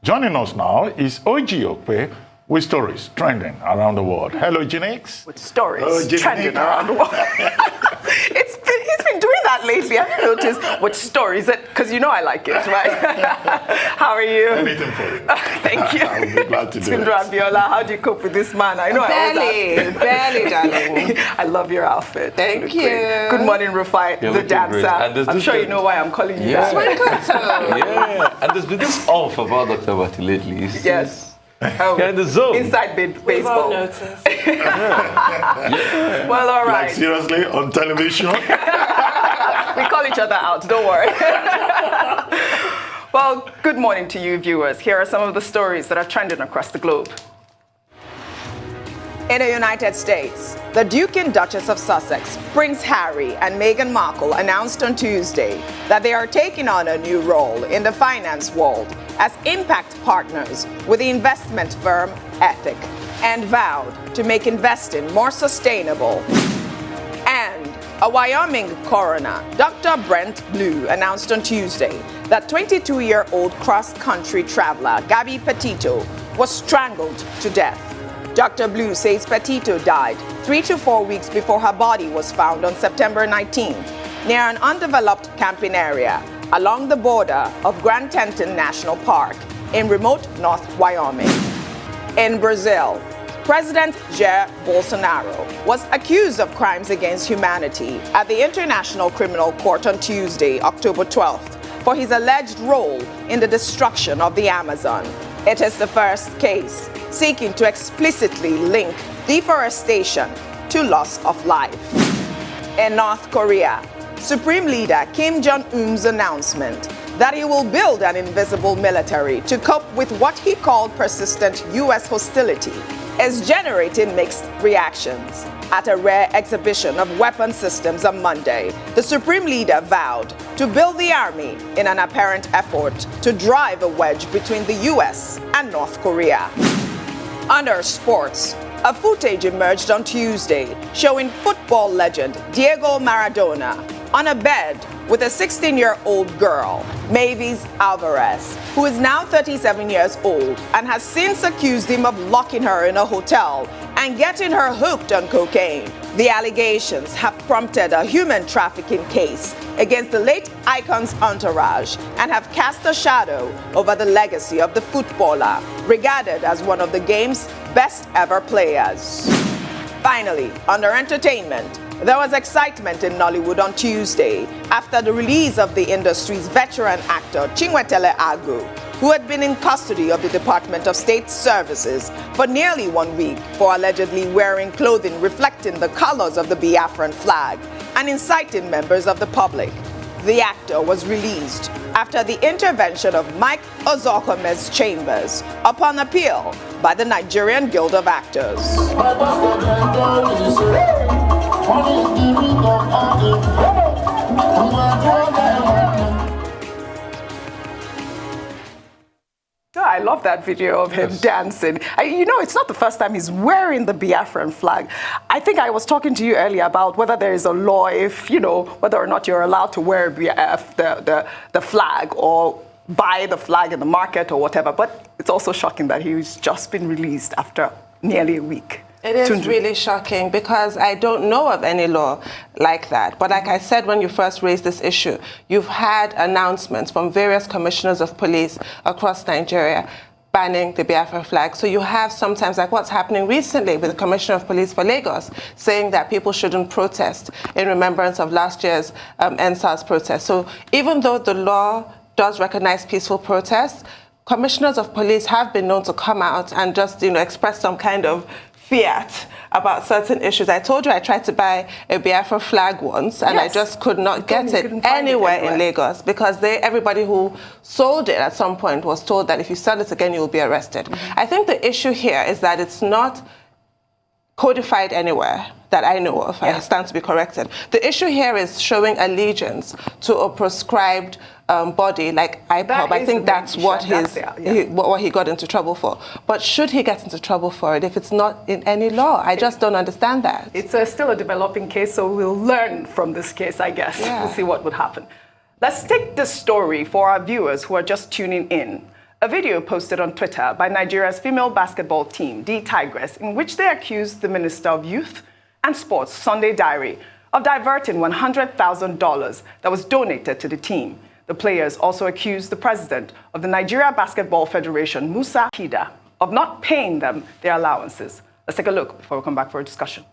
Joining us now is OG Okpe with stories trending around the world. Hello, Genix. With stories trending around the world. He's been doing that lately. Have you noticed? With stories, because you know I like it, right? How are you? Anything for you. Thank you. I would be glad to do it. Abiola, how do you cope with this man? I know Barely, darling. I love your outfit. Thank you. Great. Good morning, Rufai, the dancer. I'm sure you know why I'm calling you that. Yeah, and there's been this off about Dr. Bati lately. Yes. You're in the zone. Inside baseball. Noticed. Well, all right. Like seriously, on television? We call each other out, don't worry. Well, good morning to you, viewers. Here are some of the stories that are trending across the globe. In the United States, the Duke and Duchess of Sussex, Prince Harry and Meghan Markle announced on Tuesday that they are taking on a new role in the finance world as impact partners with the investment firm Ethic and vowed to make investing more sustainable. And a Wyoming coroner, Dr. Brent Blue, announced on Tuesday that 22-year-old cross-country traveler Gabby Petito was strangled to death. Dr. Blue says Petito died 3 to 4 weeks before her body was found on September 19th near an undeveloped camping area along the border of Grand Teton National Park in remote North Wyoming. In Brazil, President Jair Bolsonaro was accused of crimes against humanity at the International Criminal Court on Tuesday, October 12th, for his alleged role in the destruction of the Amazon. It is the first case seeking to explicitly link deforestation to loss of life. In North Korea, Supreme Leader Kim Jong-un's announcement that he will build an invisible military to cope with what he called persistent U.S. hostility is generating mixed reactions. At a rare exhibition of weapon systems on Monday, the Supreme Leader vowed to build the army in an apparent effort to drive a wedge between the U.S. and North Korea. Under sports, a footage emerged on Tuesday showing football legend Diego Maradona on a bed with a 16-year-old girl, Mavis Alvarez, who is now 37 years old and has since accused him of locking her in a hotel and getting her hooked on cocaine. The allegations have prompted a human trafficking case against the late icon's entourage and have cast a shadow over the legacy of the footballer, regarded as one of the game's best ever players. Finally, under entertainment, there was excitement in Nollywood on Tuesday after the release of the industry's veteran actor Chinwetele Agu, who had been in custody of the Department of State Services for nearly 1 week for allegedly wearing clothing reflecting the colors of the Biafran flag and inciting members of the public. The actor was released after the intervention of Mike Ozokome's chambers upon appeal by the Nigerian Guild of Actors. I love that video of him dancing. It's not the first time he's wearing the Biafran flag. I think I was talking to you earlier about whether there is a law whether or not you're allowed to wear the flag or buy the flag in the market or whatever. But it's also shocking that he's just been released after nearly a week. It is really shocking because I don't know of any law like that. But like I said when you first raised this issue, you've had announcements from various commissioners of police across Nigeria banning the Biafra flag. So you have sometimes, like what's happening recently with the Commissioner of Police for Lagos, saying that people shouldn't protest in remembrance of last year's NSAS protest. So even though the law does recognize peaceful protests, commissioners of police have been known to come out and just, express some kind of fiat about certain issues. I told you I tried to buy a Biafra flag once and I just could not get it anywhere in Lagos because everybody who sold it at some point was told that if you sell it again, you'll be arrested. I think the issue here is that it's not codified anywhere that I know of. I stand to be corrected. The issue here is showing allegiance to a prescribed body like IPOB. I think that's what what he got into trouble for. But should he get into trouble for it if it's not in any law? I just don't understand that. It's still a developing case, so we'll learn from this case, I guess. We'll see what would happen. Let's take this story for our viewers who are just tuning in. A video posted on Twitter by Nigeria's female basketball team, the Tigress, in which they accused the Minister of Youth and Sports, Sunday Diary, of diverting $100,000 that was donated to the team. The players also accused the president of the Nigeria Basketball Federation, Musa Kida, of not paying them their allowances. Let's take a look before we come back for a discussion.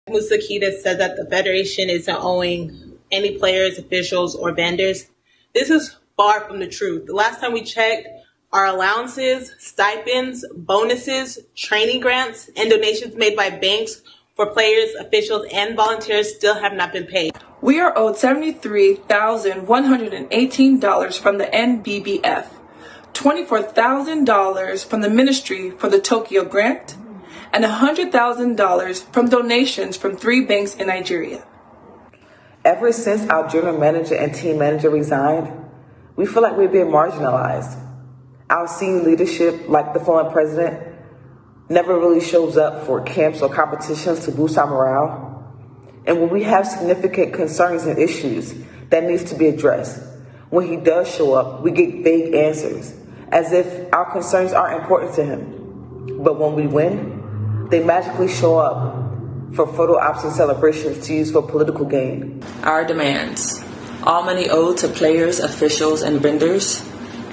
Musa Kida said that the Federation isn't owing any players, officials, or vendors. This is far from the truth. The last time we checked, our allowances, stipends, bonuses, training grants, and donations made by banks for players, officials, and volunteers still have not been paid. We are owed $73,118 from the NBBF, $24,000 from the Ministry for the Tokyo Grant, and $100,000 from donations from 3 banks in Nigeria. Ever since our general manager and team manager resigned, we feel like we're being marginalized. Our senior leadership, like the former president, never really shows up for camps or competitions to boost our morale. And when we have significant concerns and issues that needs to be addressed, when he does show up, we get vague answers, as if our concerns aren't important to him. But when we win, they magically show up for photo ops and celebrations to use for political gain. Our demands: all money owed to players, officials, and vendors,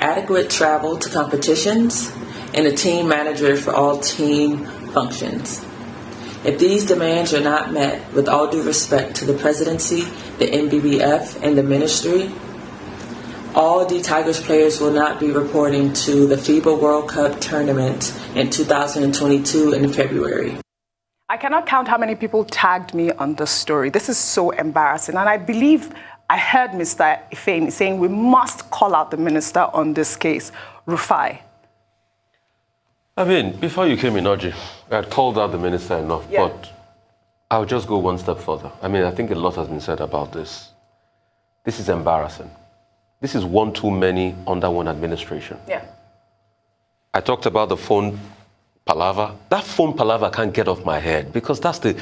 adequate travel to competitions, and a team manager for all team functions. If these demands are not met, with all due respect to the presidency, the NBBF, and the ministry, all the Tigers players will not be reporting to the FIBA World Cup tournament in 2022 in February. I cannot count how many people tagged me on this story. This is so embarrassing. And I believe I heard Mr. Ifeanyi saying we must call out the minister on this case. Rufai. I mean, before you came in, Audrey, I had called out the minister enough, but I'll just go one step further. I mean, I think a lot has been said about this. This is embarrassing. This is one too many under one administration. Yeah. I talked about the phone palaver. That phone palaver can't get off my head because that's the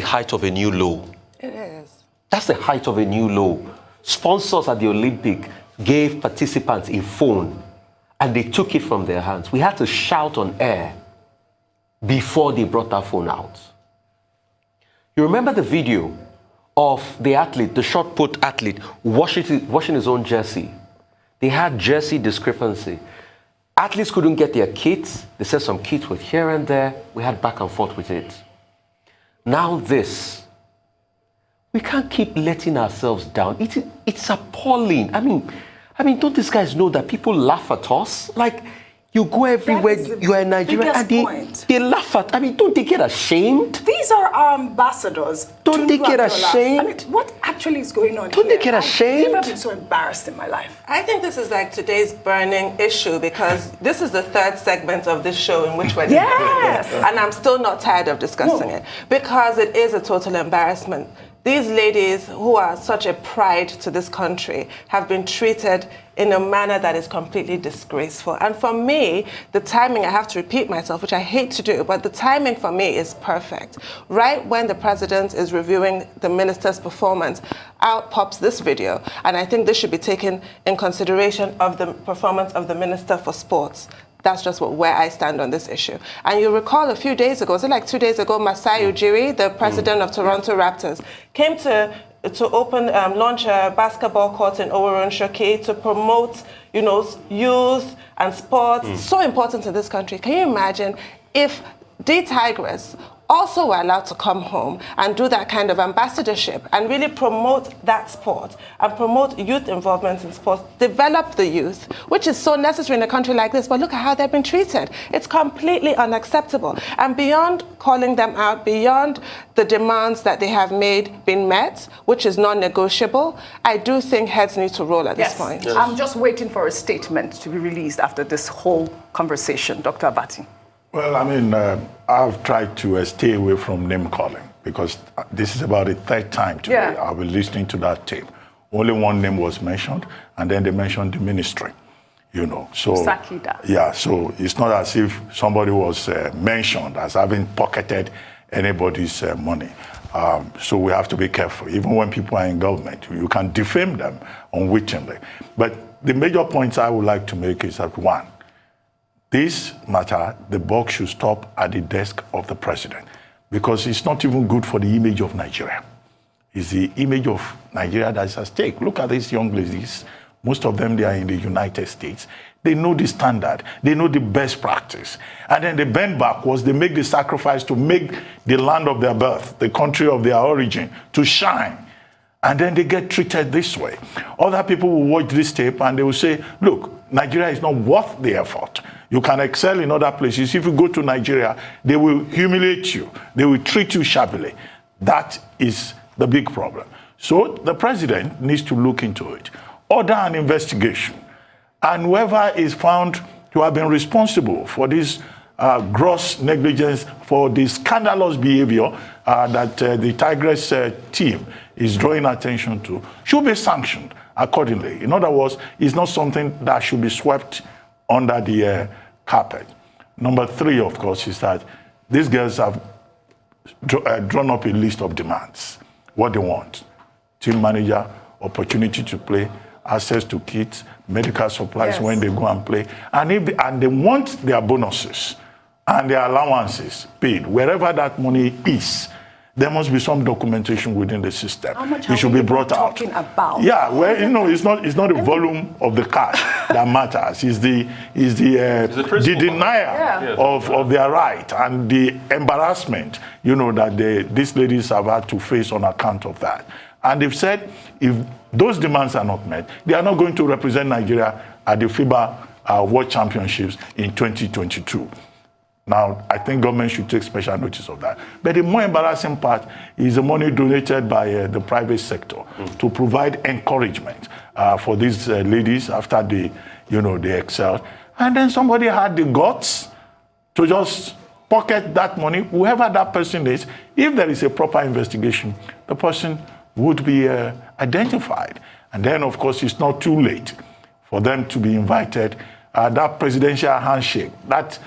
height of a new low. It is. That's the height of a new low. Sponsors at the Olympic gave participants a phone and they took it from their hands. We had to shout on air before they brought that phone out. You remember the video of the athlete, the shot put athlete, washing his own jersey? They had jersey discrepancy. Athletes couldn't get their kits. They said some kits were here and there. We had back and forth with it. Now this. We can't keep letting ourselves down. It's appalling. I mean, don't these guys know that people laugh at us? Like, you go everywhere, you are in Nigeria, and they laugh at. I mean, don't they get ashamed? These are our ambassadors. Don't they get ashamed? I mean, what actually is going on here? Don't they get ashamed? I've never been so embarrassed in my life. I think this is like today's burning issue because this is the 3rd segment of this show in which we're discussing this. And I'm still not tired of discussing it because it is a total embarrassment. These ladies who are such a pride to this country have been treated in a manner that is completely disgraceful. And for me, the timing, I have to repeat myself, which I hate to do, but the timing for me is perfect. Right when the president is reviewing the minister's performance, out pops this video. And I think this should be taken in consideration of the performance of the Minister for Sports. That's just where I stand on this issue. And you recall a few days ago, was it like 2 days ago, Masai Ujiri, the president of Toronto Raptors, came to launch a basketball court in Oworon Shoki to promote, youth and sports. So important to this country. Can you imagine if the Tigress also were allowed to come home and do that kind of ambassadorship and really promote that sport and promote youth involvement in sports, develop the youth, which is so necessary in a country like this. But look at how they've been treated. It's completely unacceptable. And beyond calling them out, beyond the demands that they have made being met, which is non-negotiable, I do think heads need to roll at this point. Yes. I'm just waiting for a statement to be released after this whole conversation. Dr. Abati. Well, I mean, I've tried to stay away from name calling because this is about the 3rd time today. I'll be listening to that tape. Only one name was mentioned, and then they mentioned the ministry, So, Sakida. Yeah, so it's not as if somebody was mentioned as having pocketed anybody's money. So we have to be careful. Even when people are in government, you can defame them unwittingly. But the major points I would like to make is that, one, this matter, the buck should stop at the desk of the president, because it's not even good for the image of Nigeria. It's the image of Nigeria that is at stake. Look at these young ladies. Most of them, they are in the United States. They know the standard. They know the best practice. And then they bend backwards. They make the sacrifice to make the land of their birth, the country of their origin, to shine. And then they get treated this way. Other people will watch this tape and they will say, look, Nigeria is not worth the effort. You can excel in other places. If you go to Nigeria, they will humiliate you. They will treat you shabbily. That is the big problem. So the president needs to look into it, order an investigation, and whoever is found to have been responsible for this gross negligence, for the scandalous behavior that the Tigress team is drawing attention to, should be sanctioned accordingly. In other words, it's not something that should be swept under the carpet. Number three, of course, is that these girls have drawn up a list of demands. What they want: team manager, opportunity to play, access to kits, medical supplies when they go and play, and they want their bonuses and their allowances paid wherever that money is. There must be some documentation within the system. How much it should be brought out. Talking about? Yeah, well, you know, it's not the volume of the cash that matters. It's the denial of their right and the embarrassment, you know, that these ladies have had to face on account of that. And they've said if those demands are not met, they are not going to represent Nigeria at the FIBA World Championships in 2022. Now, I think government should take special notice of that. But the more embarrassing part is the money donated by the private sector to provide encouragement for these ladies after they excelled. And then somebody had the guts to just pocket that money, whoever that person is. If there is a proper investigation, the person would be identified. And then, of course, it's not too late for them to be invited. That presidential handshake, that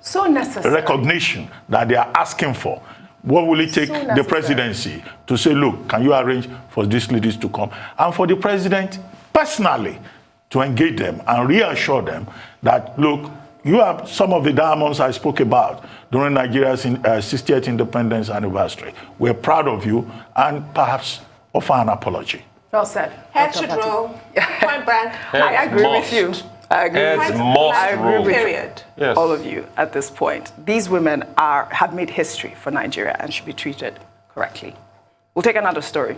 so necessary recognition that they are asking for. What will it take the presidency to say, look, can you arrange for these ladies to come? And for the president personally to engage them and reassure them that, look, you have some of the diamonds I spoke about during Nigeria's 60th independence anniversary. We're proud of you, and perhaps offer an apology. Well said. Head should roll. Point blank. I agree with you. I agree with all of you at this point. These women have made history for Nigeria and should be treated correctly. We'll take another story.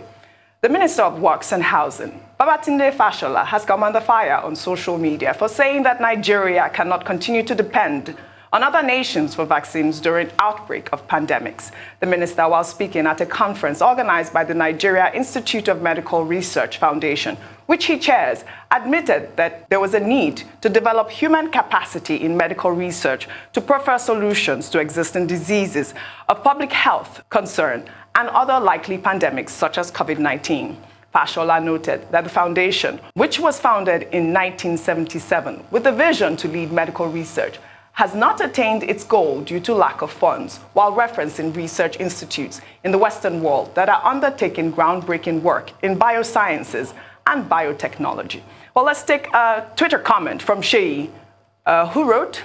The Minister of Works and Housing, Babatunde Fashola, has come under fire on social media for saying that Nigeria cannot continue to depend on other nations for vaccines during outbreak of pandemics. The minister, while speaking at a conference organized by the Nigeria Institute of Medical Research Foundation, which he chairs, admitted that there was a need to develop human capacity in medical research to prefer solutions to existing diseases of public health concern and other likely pandemics such as COVID-19. Fashola noted that the foundation, which was founded in 1977 with a vision to lead medical research, has not attained its goal due to lack of funds, while referencing research institutes in the Western world that are undertaking groundbreaking work in biosciences and biotechnology. Well, let's take a Twitter comment from Sheyi, who wrote,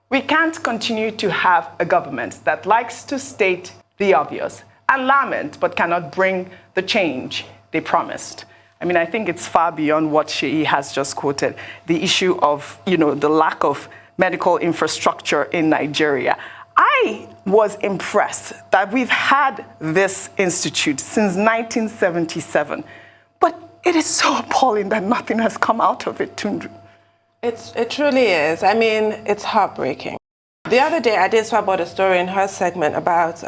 "We can't continue to have a government that likes to state the obvious and lament but cannot bring the change they promised." I mean, I think it's far beyond what Sheyi has just quoted, the issue of, the lack of medical infrastructure in Nigeria. I was impressed that we've had this institute since 1977, but it is so appalling that nothing has come out of it, Tundu. It truly is. I mean, it's heartbreaking. The other day, I did swap out a story in her segment about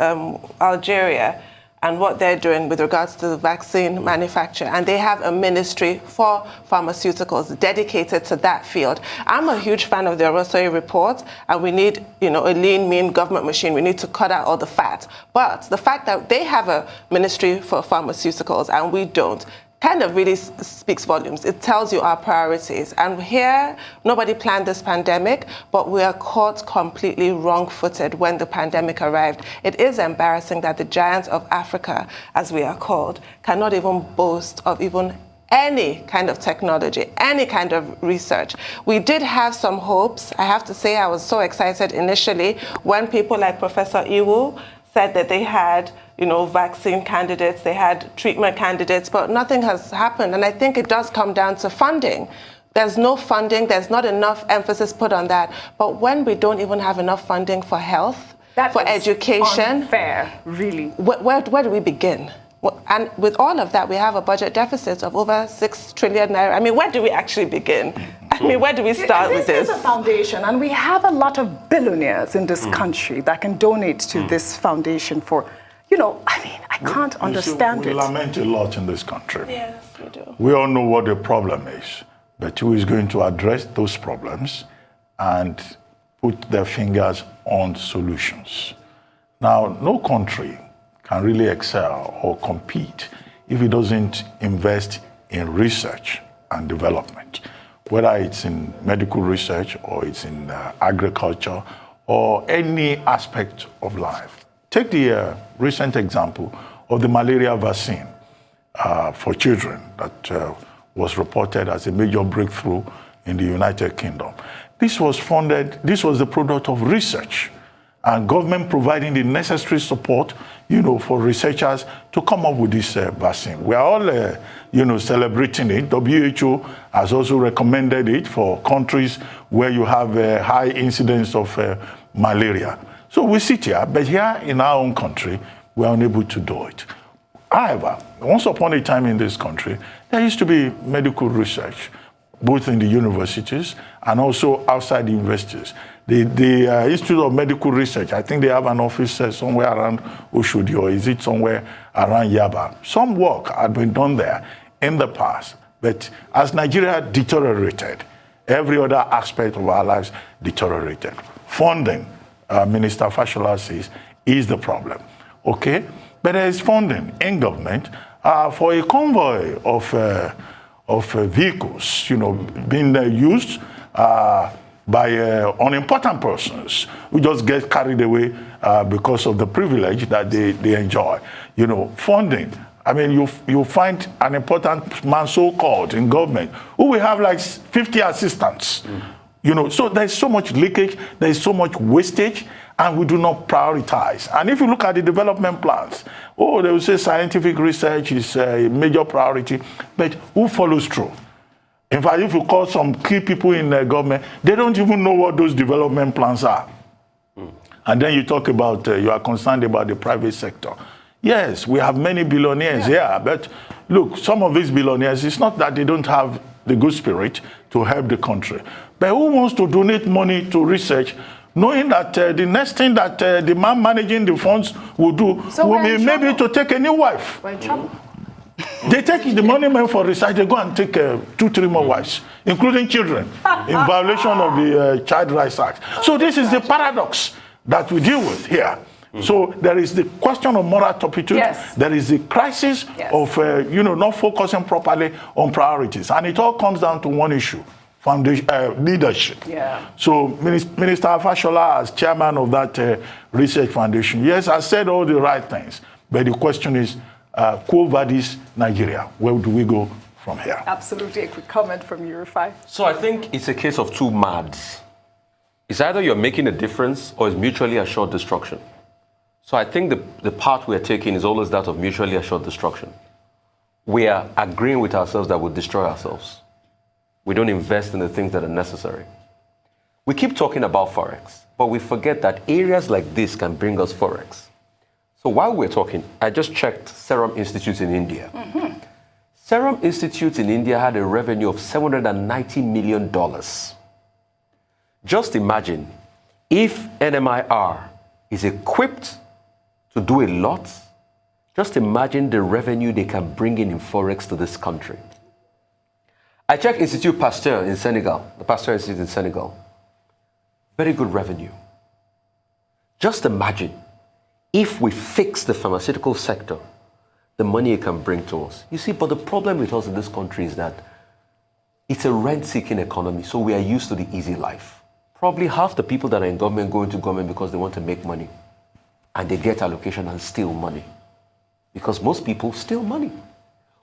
Algeria and what they're doing with regards to the vaccine manufacture. And they have a ministry for pharmaceuticals dedicated to that field. I'm a huge fan of the Orosoi report, and we need, a lean, mean government machine. We need to cut out all the fat. But the fact that they have a ministry for pharmaceuticals and we don't, kind of really speaks volumes. It tells you our priorities. And here, nobody planned this pandemic, but we are caught completely wrong-footed when the pandemic arrived. It is embarrassing that the giants of Africa, as we are called, cannot even boast of even any kind of technology, any kind of research. We did have some hopes. I have to say I was so excited initially when people like Professor Iwu said that they had, vaccine candidates, they had treatment candidates, but nothing has happened. And I think it does come down to funding. There's no funding, there's not enough emphasis put on that. But when we don't even have enough funding for health, for education, unfair, really. Where do we begin? And with all of that, we have a budget deficit of over 6 trillion naira. I mean, where do we actually begin? I mean, where do we start with this? This is a foundation, and we have a lot of billionaires in this country that can donate to this foundation for, I can't understand it. We lament a lot in this country. Yes, we do. We all know what the problem is, but who is going to address those problems and put their fingers on solutions? Now, no country can really excel or compete if it doesn't invest in research and development, whether it's in medical research or it's in agriculture or any aspect of life. Take the recent example of the malaria vaccine for children that was reported as a major breakthrough in the United Kingdom. This was the product of research and government providing the necessary support, for researchers to come up with this vaccine. We are all, celebrating it. WHO has also recommended it for countries where you have a high incidence of malaria. So we sit here, but here in our own country, we are unable to do it. However, once upon a time in this country, there used to be medical research, both in the universities and also outside the universities. The Institute of Medical Research, I think they have an office somewhere around Oshodi, or is it somewhere around Yaba? Some work had been done there in the past, but as Nigeria deteriorated, every other aspect of our lives deteriorated. Funding, Minister Fashola says, is the problem, okay? But there is funding in government for a convoy of vehicles, being used by unimportant persons who just get carried away because of the privilege that they enjoy. Funding. I mean, you find an important man so-called in government who will have like 50 assistants. So there's so much leakage, there's so much wastage, and we do not prioritize. And if you look at the development plans, they will say scientific research is a major priority, but who follows through? In fact, if you call some key people in the government, they don't even know what those development plans are. And then you talk about, you are concerned about the private sector. Yes, we have many billionaires here, but look, some of these billionaires, it's not that they don't have the good spirit to help the country. But who wants to donate money to research, knowing that the next thing that the man managing the funds will do will be maybe to take a new wife? We're in trouble. They take the money meant for research, they go and take 2-3 more wives, including children, in violation of the Child Rights Act. So this is the paradox that we deal with here. So there is the question of moral turpitude. Yes. There is the crisis of, not focusing properly on priorities. And it all comes down to one issue: leadership. Yeah. So Minister Fashola, as chairman of that research foundation, yes, has said all the right things. But the question is, Quo Vadis Nigeria, where do we go from here? Absolutely. A quick comment from you, Rufai. So I think it's a case of two mads. It's either you're making a difference or it's mutually assured destruction. So I think the path we're taking is always that of mutually assured destruction. We are agreeing with ourselves that we'll destroy ourselves. We don't invest in the things that are necessary. We keep talking about Forex, but we forget that areas like this can bring us Forex. So while we're talking, I just checked Serum Institute in India. Serum Institute in India had a revenue of $790 million. Just imagine if NMIR is equipped to do a lot, just imagine the revenue they can bring in Forex to this country. I checked Institut Pasteur in Senegal, the Pasteur Institute in Senegal. Very good revenue. Just imagine if we fix the pharmaceutical sector, the money it can bring to us. You see, but the problem with us in this country is that it's a rent-seeking economy, so we are used to the easy life. Probably half the people that are in government go into government because they want to make money, and they get allocation and steal money. Because most people steal money.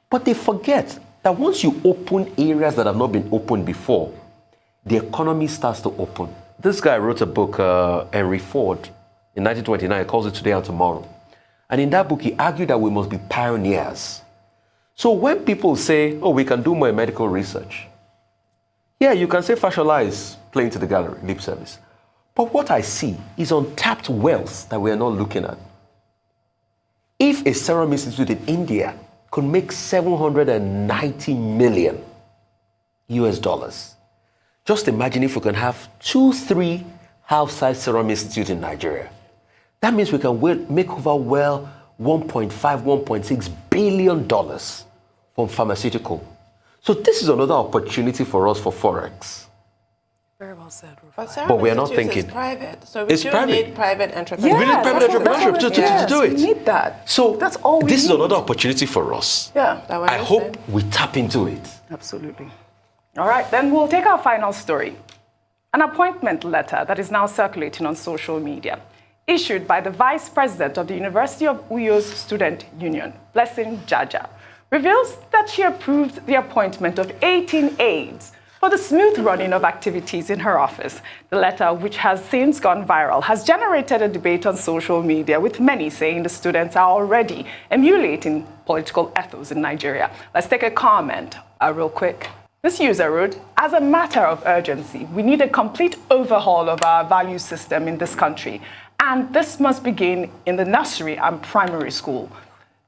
But they forget that once you open areas that have not been opened before, the economy starts to open. This guy wrote a book, Henry Ford, in 1929. He calls it Today and Tomorrow. And in that book, he argued that we must be pioneers. So when people say, oh, we can do more in medical research, yeah, you can say Fashola is playing to the gallery, lip service. But what I see is untapped wealth that we are not looking at. If a Serum Institute in India could make 790 million US dollars, just imagine if we can have 2-3 half-size Serum Institute in Nigeria. That means we can make over $1.5, $1.6 billion from pharmaceutical. So this is another opportunity for us for Forex. Very well said. But we are not thinking. It's private, so we It's do private. need private entrepreneurship. We need private entrepreneurship to do it. We need that. So that's all we this is need. another opportunity for us. Yeah. I hope we tap into it. Absolutely. All right, then we'll take our final story. An appointment letter that is now circulating on social media, issued by the Vice President of the University of Uyo's Student Union, Blessing Jaja, reveals that she approved the appointment of 18 aides for the smooth running of activities in her office. The letter, which has since gone viral, has generated a debate on social media, with many saying the students are already emulating political ethos in Nigeria. Let's take a comment real quick. This user wrote, as a matter of urgency, we need a complete overhaul of our value system in this country. And this must begin in the nursery and primary school.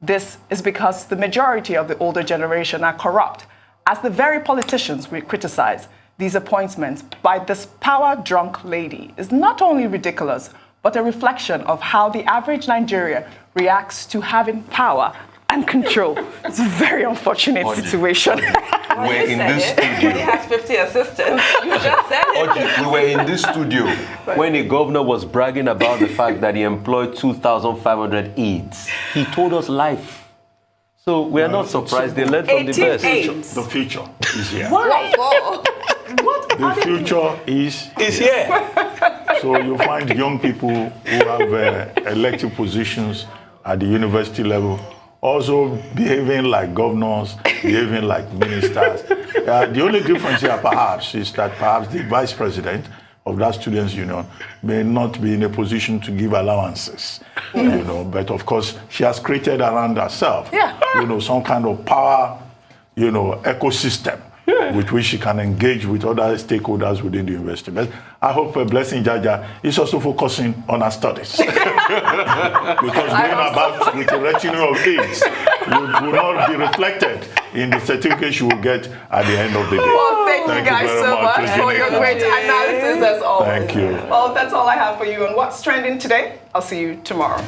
This is because the majority of the older generation are corrupt, as the very politicians we criticize. These appointments by this power-drunk lady is not only ridiculous, but a reflection of how the average Nigerian reacts to having power and control. It's a very unfortunate situation. We're in this studio. He has 50 assistants. You just said it. We were in this studio when a governor was bragging about the fact that he employed 2,500 aides. He told us life. So we are not surprised. They learned from the best. Aides. The future is here. What? The future is here. So you find young people who have elective positions at the university level also behaving like governors, behaving like ministers. The only difference here perhaps is that perhaps the vice president of that students' union may not be in a position to give allowances, but of course she has created around herself, some kind of power, ecosystem with which she can engage with other stakeholders within the university. But I hope Blessing Jaja is also focusing on her studies. Because going about with the retinue of aides will not be reflected in the certificate she will get at the end of the day. Well, thank you guys so much for your great analysis as always. Thank you. Well, that's all I have for you on What's Trending today. I'll see you tomorrow.